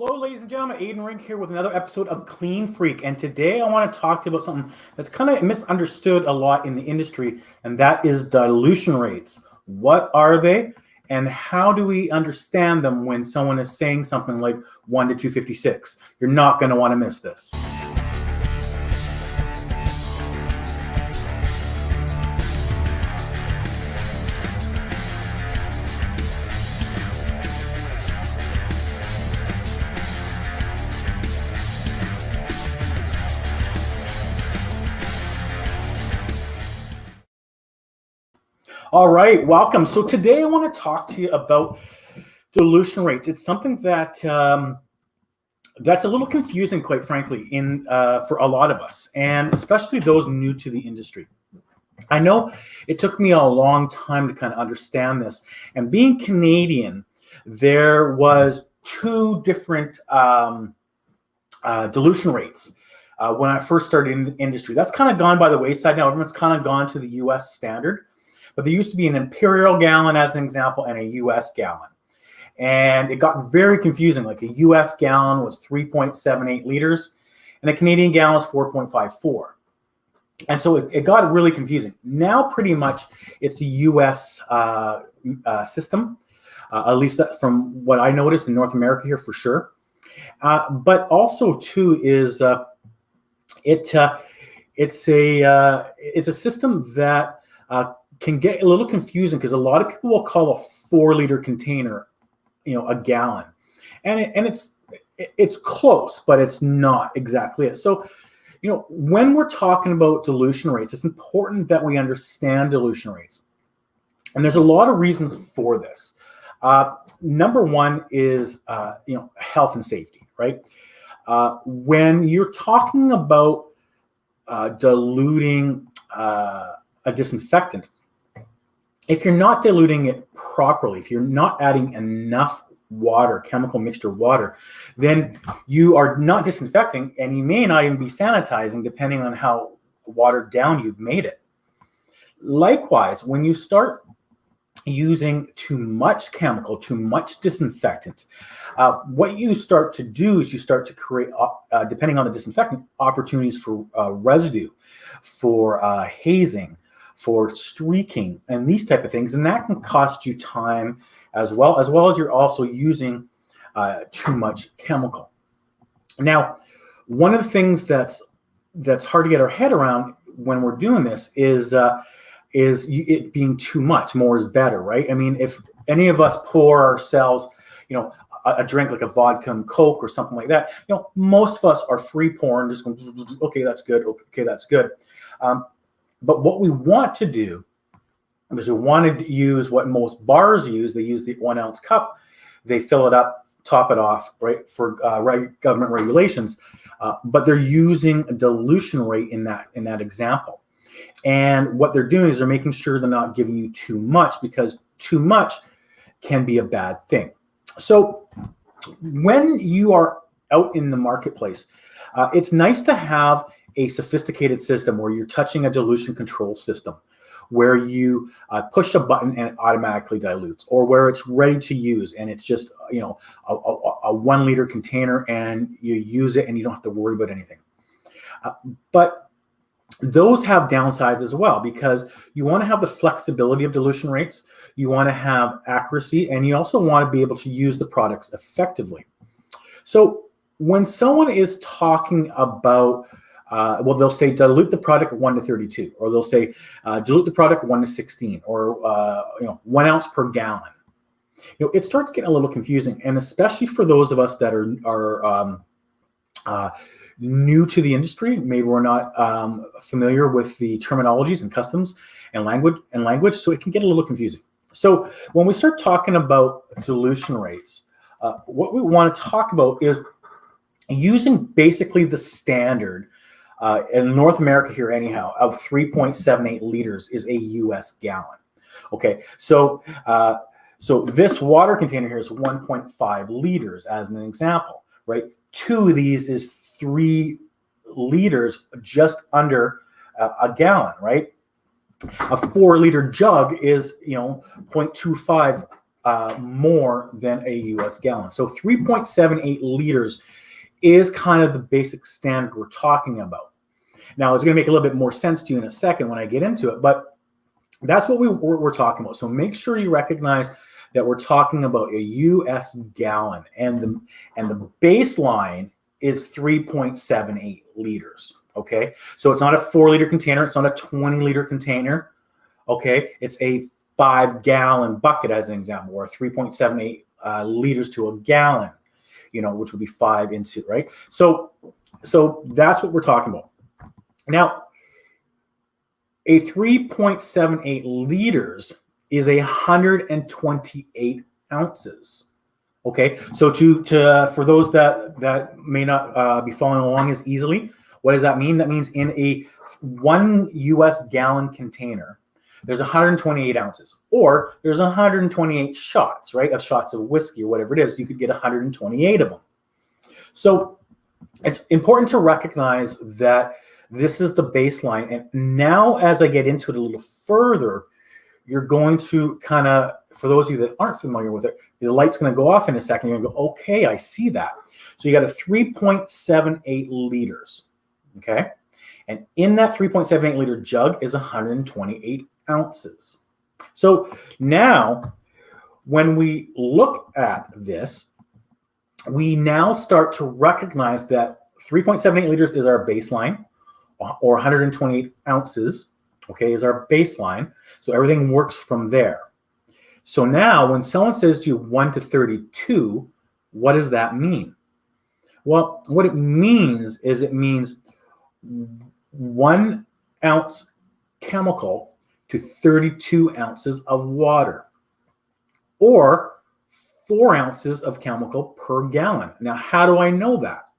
Hello, ladies and gentlemen. Adon here with another episode of Clean Freak. And today I want to talk to you about something that's kind of misunderstood a lot in the industry, and that is dilution rates. What are they, and how do we understand them when someone is saying something like 1 to 256? You're not going to want to miss this. All right, welcome. So today I want to talk to you about dilution rates. It's something that that's a little confusing, quite frankly, for a lot of us, and especially those new to the industry. I know it took me a long time to kind of understand this. And being Canadian, there was two different dilution rates when I first started in the industry. That's kind of gone by the wayside now. Everyone's kind of gone to the U.S. standard. But there used to be an imperial gallon, as an example, and a U.S. gallon. And it got very confusing. Like a U.S. gallon was 3.78 liters, and a Canadian gallon was 4.54. And so it got really confusing. Now, pretty much, it's the U.S. System, at least that from what I noticed in North America here for sure. But also, too, is it's a system that can get a little confusing because a lot of people will call a 4-liter container, a gallon, and it's close, but it's not exactly it. So, when we're talking about dilution rates, it's important that we understand dilution rates, and there's a lot of reasons for this. Number one is health and safety, right? When you're talking about diluting a disinfectant, if you're not diluting it properly, if you're not adding enough water, chemical mixture water, then you are not disinfecting, and you may not even be sanitizing depending on how watered down you've made it. Likewise, when you start using too much chemical, too much disinfectant, what you start to do is you start to create, depending on the disinfectant, opportunities for residue, for hazing, for streaking, and these type of things, and that can cost you time as well as you're also using too much chemical. Now, one of the things that's hard to get our head around when we're doing this is it being too much. More is better, right? I mean, if any of us pour ourselves, a drink like a vodka and Coke or something like that, most of us are free pouring, just going, okay, that's good, okay, that's good. But what we want to do is we want to use what most bars use. They use the 1 ounce cup. They fill it up, top it off, right, for government regulations. But they're using a dilution rate in that example. And what they're doing is they're making sure they're not giving you too much, because too much can be a bad thing. So when you are out in the marketplace, it's nice to have a sophisticated system where you're touching a dilution control system, where you push a button and it automatically dilutes, or where it's ready to use and it's just a 1 liter container and you use it and you don't have to worry about anything. But those have downsides as well, because you want to have the flexibility of dilution rates, you want to have accuracy, and you also want to be able to use the products effectively. So when someone is talking about they'll say dilute the product 1 to 32, or they'll say dilute the product 1 to 16, or 1 ounce per gallon. It starts getting a little confusing, and especially for those of us that are new to the industry, maybe we're not familiar with the terminologies and customs and language, so it can get a little confusing. So when we start talking about dilution rates, what we want to talk about is using basically the standard. In North America here anyhow, of 3.78 liters is a U.S. gallon. Okay, so this water container here is 1.5 liters as an example, right? 2 of these is 3 liters, just under a gallon, right? A 4-liter jug is 0.25 more than a US gallon. So 3.78 liters is kind of the basic standard we're talking about. Now, it's going to make a little bit more sense to you in a second when I get into it, but that's what we're talking about. So make sure you recognize that we're talking about a US gallon, and the baseline is 3.78 liters. Okay, so it's not a 4-liter container, it's not a 20-liter container. Okay, it's a 5-gallon bucket as an example, or 3.78 liters to a gallon, which would be 5 into, right? So that's what we're talking about. Now, a 3.78 liters is 128 ounces. Okay, so for those that may not be following along as easily, what does that mean? That means in a 1 US gallon container, there's 128 ounces, or there's 128 shots, right? Of shots of whiskey or whatever it is. You could get 128 of them. So it's important to recognize that this is the baseline. And now as I get into it a little further, you're going to kind of, for those of you that aren't familiar with it, the light's going to go off in a second. You're going to go, okay, I see that. So you got a 3.78 liters, okay? And in that 3.78 liter jug is 128 ounces. So now when we look at this, we now start to recognize that 3.78 liters is our baseline, or 128 ounces, okay, is our baseline. So everything works from there. So now when someone says to you 1 to 32, what does that mean? Well, what it means is 1 ounce chemical to 32 ounces of water, or 4 ounces of chemical per gallon. Now, how do I know that?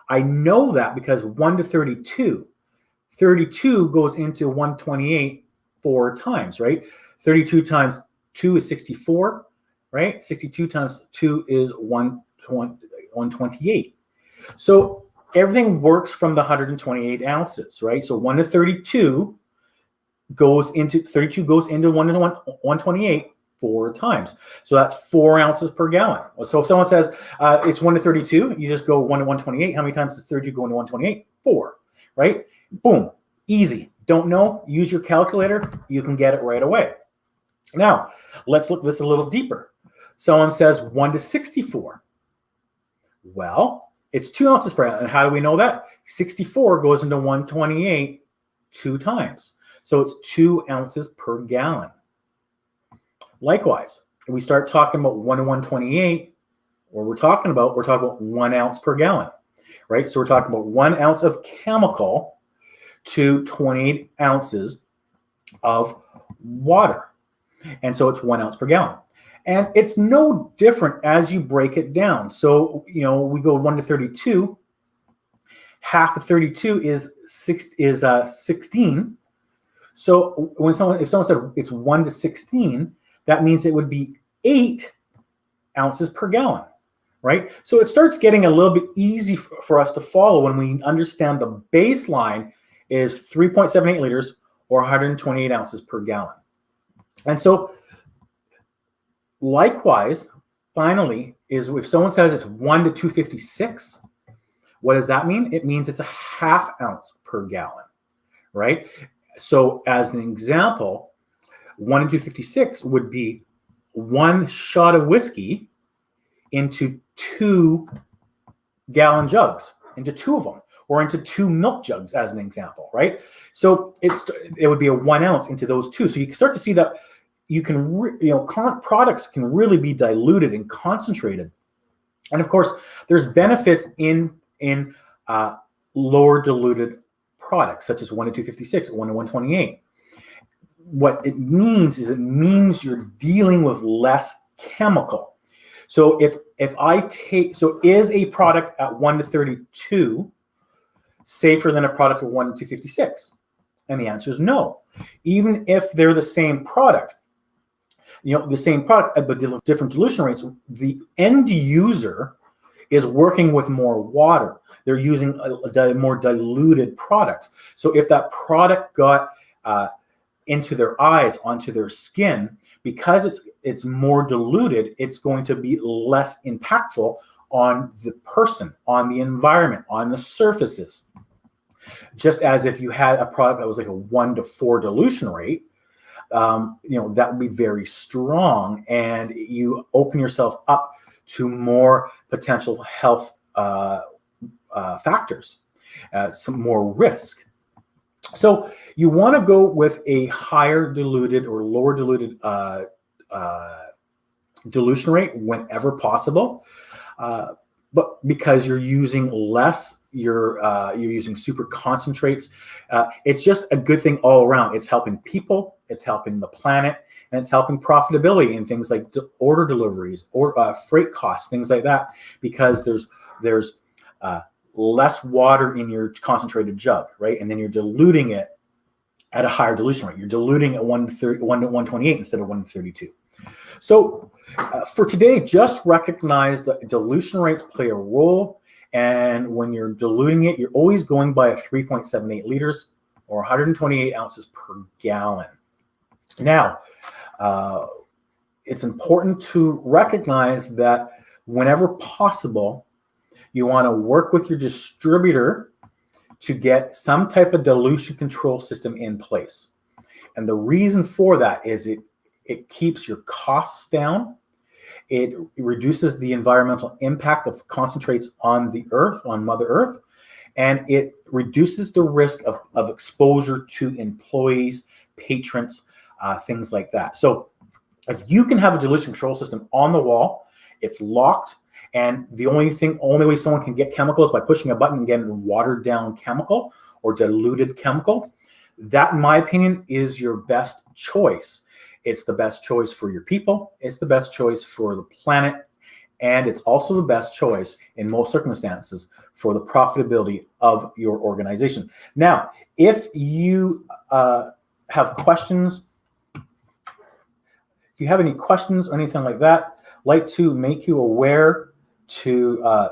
I know that because 1 to 32 goes into 128 4 times, right? 32 times 2 is 64, right? 62 times 2 is 128. So everything works from the 128 ounces, right? So 1 to 32 goes into 128 4 times. So that's 4 ounces per gallon. So if someone says it's 1 to 32, you just go 1 to 128. How many times does 32 go into 128? 4, right? Boom, easy. Don't know? Use your calculator. You can get it right away. Now, let's look this a little deeper. Someone says 1 to 64. Well, it's 2 ounces per gallon. And how do we know that? 64 goes into 128 2 times. So it's 2 ounces per gallon. Likewise, if we start talking about 1 to 128, what we're talking about 1 ounce per gallon, right? So we're talking about 1 ounce of chemical to 28 ounces of water. And so it's 1 ounce per gallon. And it's no different as you break it down. So, we go 1 to 32. Half of 32 is 16. So if someone said it's 1 to 16, that means it would be 8 ounces per gallon, right? So it starts getting a little bit easy for us to follow when we understand the baseline is 3.78 liters or 128 ounces per gallon. And so likewise, finally, is if someone says it's 1 to 256, what does that mean? It means it's a half ounce per gallon, right? So as an example, 1 to 256 would be 1 shot of whiskey into 2 gallon jugs, into 2 of them, or into 2 milk jugs as an example, right? So it would be a 1 ounce into those 2. So you can start to see that you can, products can really be diluted and concentrated. And of course, there's benefits in lower diluted products, such as 1 to 256, 1 to 128. What it means is you're dealing with less chemical. So is a product at 1 to 32 safer than a product at 1 to 256? And the answer is no. Even if they're the same product, but different dilution rates, the end user is working with more water. They're using a more diluted product. So if that product got into their eyes, onto their skin, because it's more diluted, it's going to be less impactful on the person, on the environment, on the surfaces. Just as if you had a product that was like a 1 to 4 dilution rate, that would be very strong, and you open yourself up to more potential health factors, some more risk. So you want to go with a higher diluted or lower diluted dilution rate whenever possible, but because you're using less, you're using super concentrates. It's just a good thing all around. It's helping people, it's helping the planet, and it's helping profitability in things like order deliveries or freight costs, things like that, because there's less water in your concentrated jug, right? And then you're diluting it at a higher dilution rate. You're diluting at 1 to 128 instead of 1 to 32. So for today, just recognize that dilution rates play a role. And when you're diluting it, you're always going by a 3.78 liters or 128 ounces per gallon. Now, it's important to recognize that whenever possible, you want to work with your distributor to get some type of dilution control system in place. And the reason for that is it keeps your costs down. It reduces the environmental impact of concentrates on the earth, on Mother Earth, and it reduces the risk of exposure to employees, patrons, things like that. So if you can have a dilution control system on the wall, it's locked, and the only way someone can get chemicals by pushing a button and getting watered down chemical or diluted chemical, that, in my opinion, is your best choice. It's the best choice for your people, it's the best choice for the planet, and it's also the best choice in most circumstances for the profitability of your organization. Now, if you have questions, if you have any questions or anything like that, like to make you aware to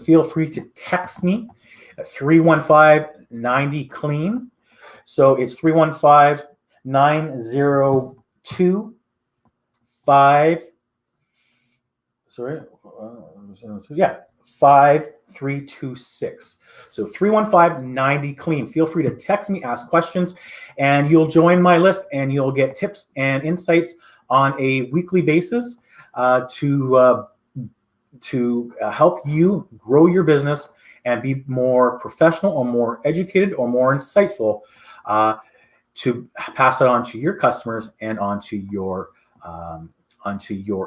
feel free to text me at 315-90-CLEAN. So it's 315-902-5326. So 315-90-CLEAN. Feel free to text me, ask questions, and you'll join my list, and you'll get tips and insights on a weekly basis to help you grow your business and be more professional or more educated or more insightful, to pass it on to your customers and onto your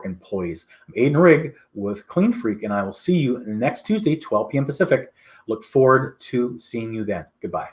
employees. I'm Adon Rigg with Clean Freak, and I will see you next Tuesday, 12 p.m. Pacific. Look forward to seeing you then. Goodbye.